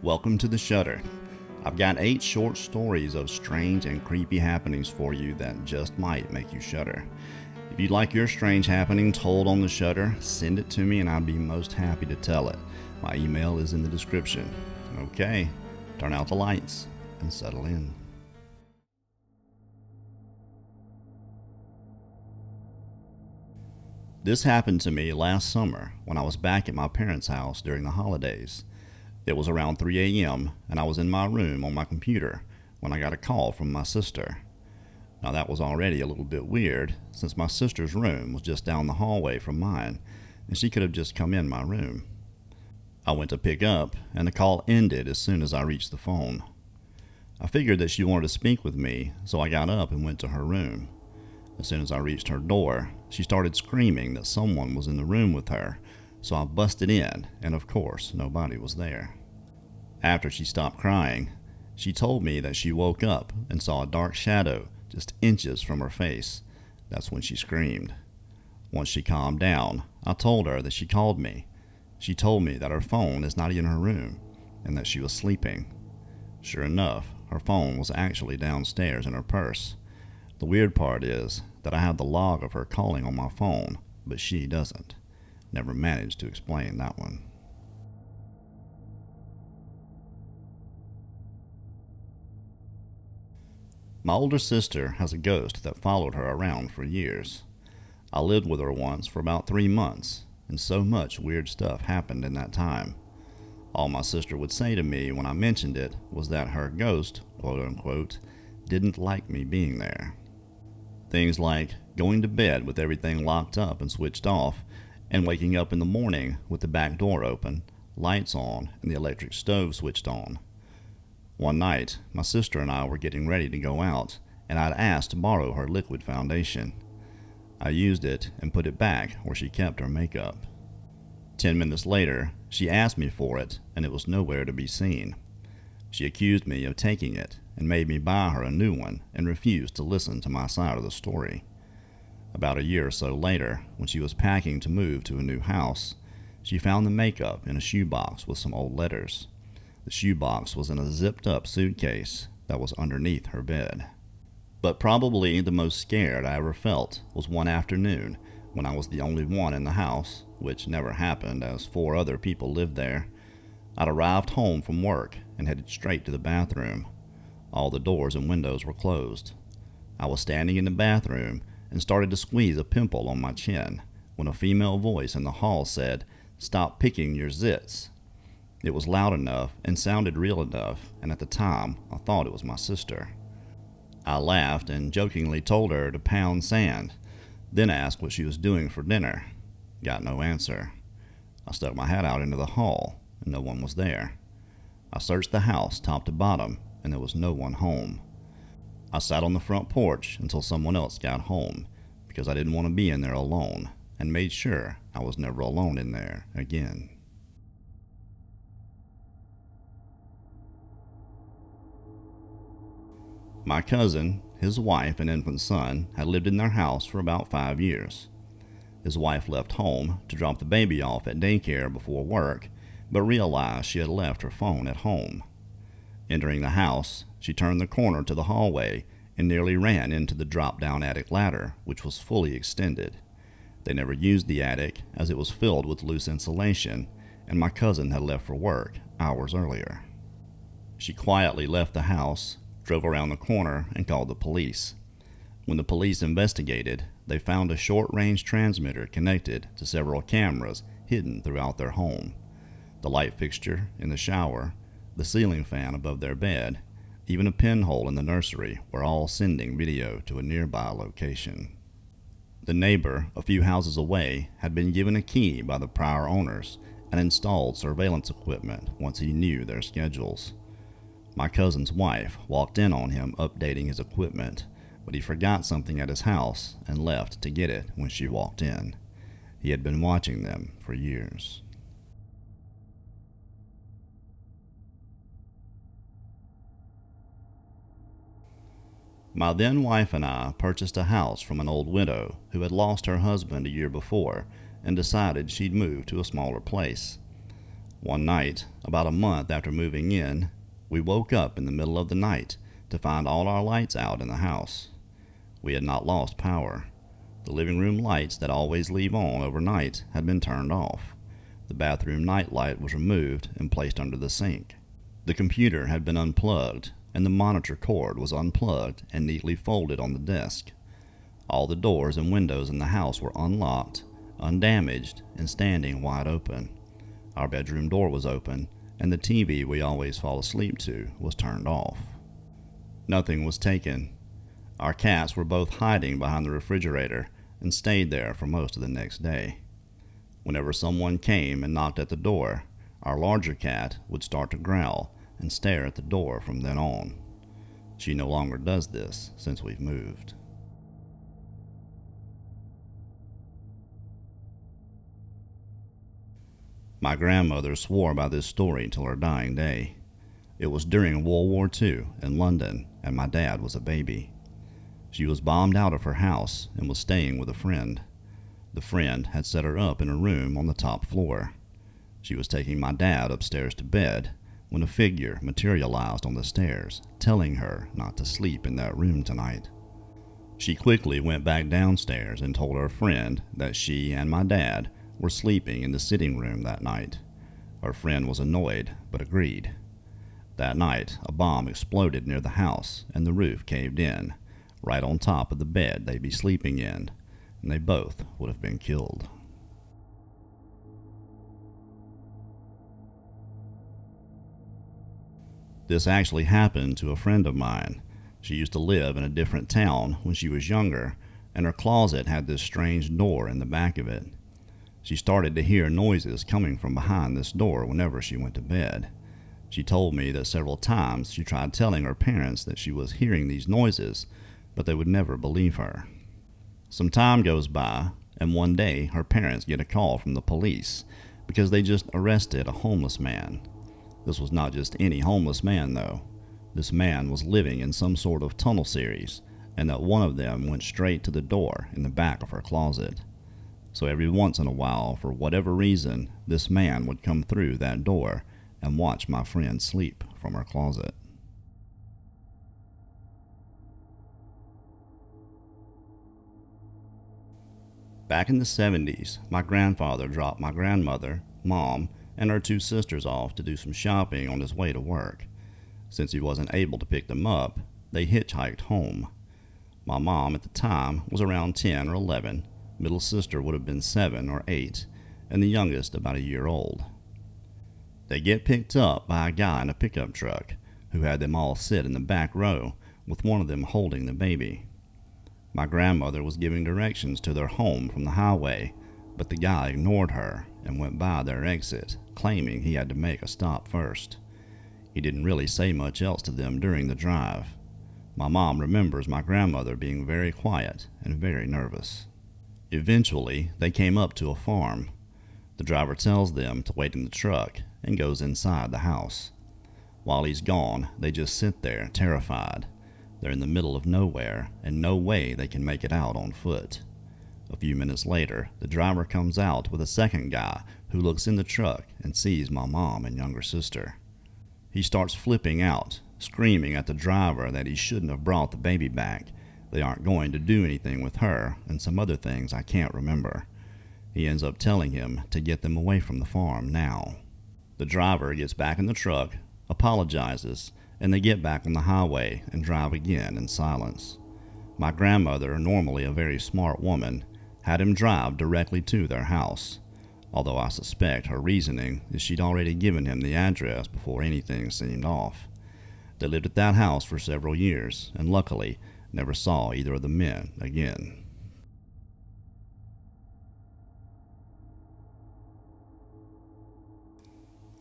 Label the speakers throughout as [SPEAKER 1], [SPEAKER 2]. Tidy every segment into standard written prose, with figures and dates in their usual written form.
[SPEAKER 1] Welcome to the Shudder. I've got 8 short stories of strange and creepy happenings for you that just might make you shudder. If you'd like your strange happening told on the Shudder, send it to me and I'd be most happy to tell it. My email is in the description. Okay, turn out the lights and settle in. This happened to me last summer when I was back at my parents' house during the holidays. It was around 3 a.m. and I was in my room on my computer when I got a call from my sister. Now that was already a little bit weird since my sister's room was just down the hallway from mine and she could have just come in my room. I went to pick up and the call ended as soon as I reached the phone. I figured that she wanted to speak with me, so I got up and went to her room. As soon as I reached her door, she started screaming that someone was in the room with her, so I busted in, and of course, nobody was there. After she stopped crying, she told me that she woke up and saw a dark shadow just inches from her face. That's when she screamed. Once she calmed down, I told her that she called me. She told me that her phone is not in her room, and that she was sleeping. Sure enough, her phone was actually downstairs in her purse. The weird part is that I have the log of her calling on my phone, but she doesn't. Never managed to explain that one. My older sister has a ghost that followed her around for years. I lived with her once for about 3 months, and so much weird stuff happened in that time. All my sister would say to me when I mentioned it was that her ghost, quote unquote, didn't like me being there. Things like going to bed with everything locked up and switched off, and waking up in the morning with the back door open, lights on, and the electric stove switched on. One night, my sister and I were getting ready to go out, and I'd asked to borrow her liquid foundation. I used it and put it back where she kept her makeup. 10 minutes later, she asked me for it, and it was nowhere to be seen. She accused me of taking it and made me buy her a new one and refused to listen to my side of the story. About a year or so later, when she was packing to move to a new house, she found the makeup in a shoebox with some old letters. The shoebox was in a zipped-up suitcase that was underneath her bed. But probably the most scared I ever felt was one afternoon when I was the only one in the house, which never happened as 4 other people lived there. I'd arrived home from work and headed straight to the bathroom. All the doors and windows were closed. I was standing in the bathroom and started to squeeze a pimple on my chin when a female voice in the hall said, "Stop picking your zits." It was loud enough and sounded real enough, and at the time I thought it was my sister. I laughed and jokingly told her to pound sand, then asked what she was doing for dinner. Got no answer. I stuck my head out into the hall and no one was there. I searched the house top to bottom and there was no one home. I sat on the front porch until someone else got home because I didn't want to be in there alone, and made sure I was never alone in there again. My cousin, his wife, and infant son had lived in their house for about 5 years. His wife left home to drop the baby off at daycare before work, but realized she had left her phone at home. Entering the house, she turned the corner to the hallway and nearly ran into the drop-down attic ladder, which was fully extended. They never used the attic as it was filled with loose insulation, and my cousin had left for work hours earlier. She quietly left the house, drove around the corner, and called the police. When the police investigated, they found a short-range transmitter connected to several cameras hidden throughout their home. The light fixture in the shower, the ceiling fan above their bed, even a pinhole in the nursery were all sending video to a nearby location. The neighbor, a few houses away, had been given a key by the prior owners and installed surveillance equipment once he knew their schedules. My cousin's wife walked in on him updating his equipment, but he forgot something at his house and left to get it when she walked in. He had been watching them for years. My then wife and I purchased a house from an old widow who had lost her husband a year before and decided she'd move to a smaller place. One night, about a month after moving in, we woke up in the middle of the night to find all our lights out in the house. We had not lost power. The living room lights that always leave on overnight had been turned off. The bathroom night light was removed and placed under the sink. The computer had been unplugged, and the monitor cord was unplugged and neatly folded on the desk. All the doors and windows in the house were unlocked, undamaged, and standing wide open. Our bedroom door was open, and the TV we always fall asleep to was turned off. Nothing was taken. Our cats were both hiding behind the refrigerator and stayed there for most of the next day. Whenever someone came and knocked at the door, our larger cat would start to growl and stare at the door from then on. She no longer does this since we've moved. My grandmother swore by this story till her dying day. It was during World War II in London, and my dad was a baby. She was bombed out of her house and was staying with a friend. The friend had set her up in a room on the top floor. She was taking my dad upstairs to bed when a figure materialized on the stairs, telling her not to sleep in that room tonight. She quickly went back downstairs and told her friend that she and my dad were sleeping in the sitting room that night. Her friend was annoyed, but agreed. That night, a bomb exploded near the house, and the roof caved in, right on top of the bed they'd be sleeping in, and they both would have been killed. This actually happened to a friend of mine. She used to live in a different town when she was younger, and her closet had this strange door in the back of it. She started to hear noises coming from behind this door whenever she went to bed. She told me that several times she tried telling her parents that she was hearing these noises, but they would never believe her. Some time goes by, and one day her parents get a call from the police because they just arrested a homeless man. This was not just any homeless man, though. This man was living in some sort of tunnel series, and that one of them went straight to the door in the back of her closet. So every once in a while, for whatever reason, this man would come through that door and watch my friend sleep from her closet. Back in the 70s, my grandfather dropped my grandmother, mom, and her two sisters off to do some shopping on his way to work. Since he wasn't able to pick them up, they hitchhiked home. My mom at the time was around 10 or 11, middle sister would have been 7 or 8, and the youngest about a year old. They get picked up by a guy in a pickup truck who had them all sit in the back row with one of them holding the baby. My grandmother was giving directions to their home from the highway, but the guy ignored her and went by their exit, claiming he had to make a stop first. He didn't really say much else to them during the drive. My mom remembers my grandmother being very quiet and very nervous. Eventually, they came up to a farm. The driver tells them to wait in the truck and goes inside the house. While he's gone, they just sit there, terrified. They're in the middle of nowhere, and no way they can make it out on foot. A few minutes later, the driver comes out with a second guy who looks in the truck and sees my mom and younger sister. He starts flipping out, screaming at the driver that he shouldn't have brought the baby back. They aren't going to do anything with her, and some other things I can't remember. He ends up telling him to get them away from the farm now. The driver gets back in the truck, apologizes, and they get back on the highway and drive again in silence. My grandmother, normally a very smart woman, had him drive directly to their house, although I suspect her reasoning is she'd already given him the address before anything seemed off. They lived at that house for several years, and luckily never saw either of the men again.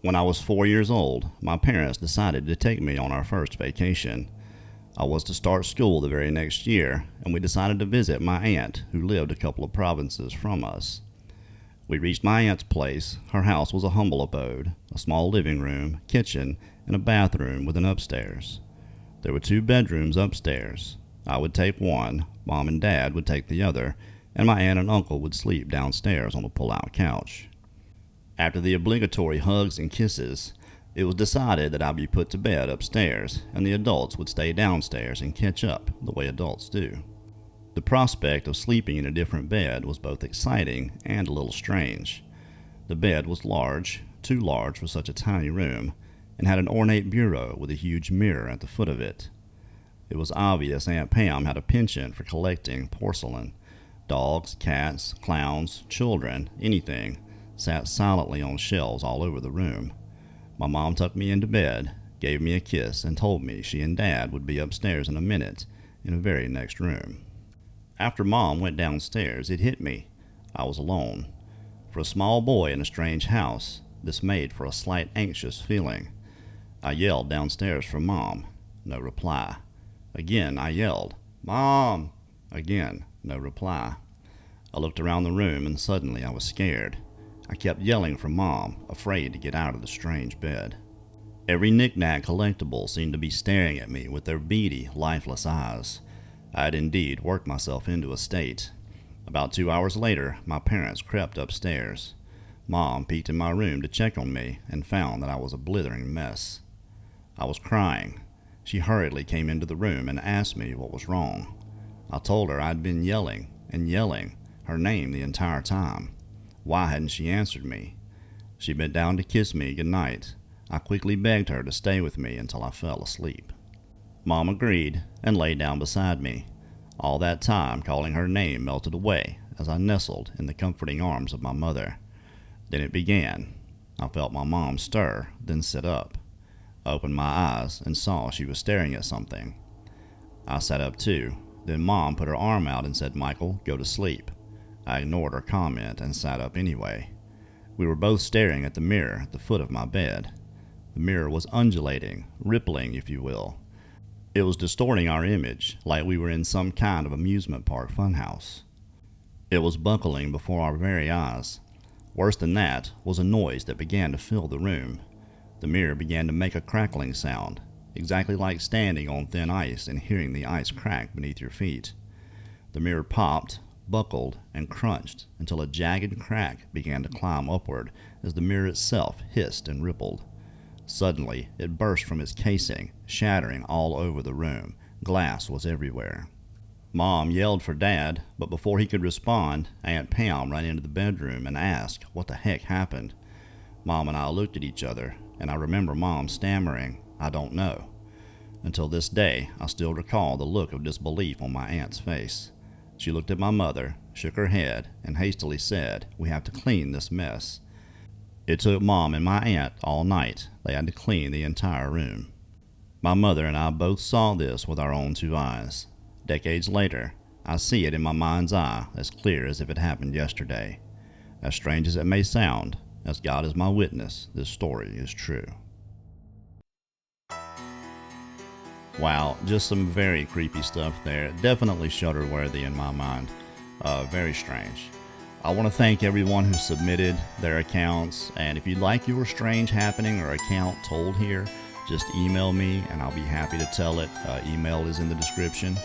[SPEAKER 1] When I was 4 years old, my parents decided to take me on our first vacation. I was to start school the very next year, and we decided to visit my aunt, who lived a couple of provinces from us. We reached my aunt's place. Her house was a humble abode, a small living room, kitchen, and a bathroom with an upstairs. There were 2 bedrooms upstairs. I would take one, Mom and Dad would take the other, and my aunt and uncle would sleep downstairs on a pull-out couch. After the obligatory hugs and kisses, it was decided that I'd be put to bed upstairs and the adults would stay downstairs and catch up the way adults do. The prospect of sleeping in a different bed was both exciting and a little strange. The bed was large, too large for such a tiny room, and had an ornate bureau with a huge mirror at the foot of it. It was obvious Aunt Pam had a penchant for collecting porcelain. Dogs, cats, clowns, children, anything, sat silently on shelves all over the room. My mom tucked me into bed, gave me a kiss, and told me she and Dad would be upstairs in a minute, in the very next room. After Mom went downstairs, it hit me. I was alone. For a small boy in a strange house, this made for a slight anxious feeling. I yelled downstairs for Mom. No reply. Again I yelled, "Mom!" Again, no reply. I looked around the room and suddenly I was scared. I kept yelling for Mom, afraid to get out of the strange bed. Every knick-knack collectible seemed to be staring at me with their beady, lifeless eyes. I had indeed worked myself into a state. About 2 hours later, my parents crept upstairs. Mom peeked in my room to check on me and found that I was a blithering mess. I was crying. She hurriedly came into the room and asked me what was wrong. I told her I'd been yelling and yelling her name the entire time. Why hadn't she answered me? She bent down to kiss me good night. I quickly begged her to stay with me until I fell asleep. Mom agreed and lay down beside me. All that time calling her name melted away as I nestled in the comforting arms of my mother. Then it began. I felt my mom stir, then sit up. I opened my eyes and saw she was staring at something. I sat up too. Then Mom put her arm out and said, "Michael, go to sleep." I ignored her comment and sat up anyway. We were both staring at the mirror at the foot of my bed. The mirror was undulating, rippling, if you will. It was distorting our image, like we were in some kind of amusement park funhouse. It was buckling before our very eyes. Worse than that was a noise that began to fill the room. The mirror began to make a crackling sound, exactly like standing on thin ice and hearing the ice crack beneath your feet. The mirror popped, buckled, and crunched until a jagged crack began to climb upward as the mirror itself hissed and rippled. Suddenly, it burst from its casing, shattering all over the room. Glass was everywhere. Mom yelled for Dad, but before he could respond, Aunt Pam ran into the bedroom and asked what the heck happened. Mom and I looked at each other, and I remember Mom stammering, "I don't know." Until this day, I still recall the look of disbelief on my aunt's face. She looked at my mother, shook her head, and hastily said, "We have to clean this mess." It took Mom and my aunt all night. They had to clean the entire room. My mother and I both saw this with our own 2 eyes. Decades later, I see it in my mind's eye as clear as if it happened yesterday. As strange as it may sound, as God is my witness, this story is true. Wow, just some very creepy stuff there. Definitely Shudder worthy in my mind. Very strange. I want to thank everyone who submitted their accounts, and if you'd like your strange happening or account told here, just email me and I'll be happy to tell it. Email is in the description.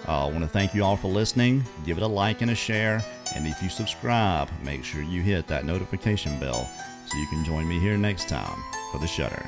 [SPEAKER 1] I want to thank you all for listening. Give it a like and a share, and if you subscribe, make sure you hit that notification bell so you can join me here next time for the Shudder.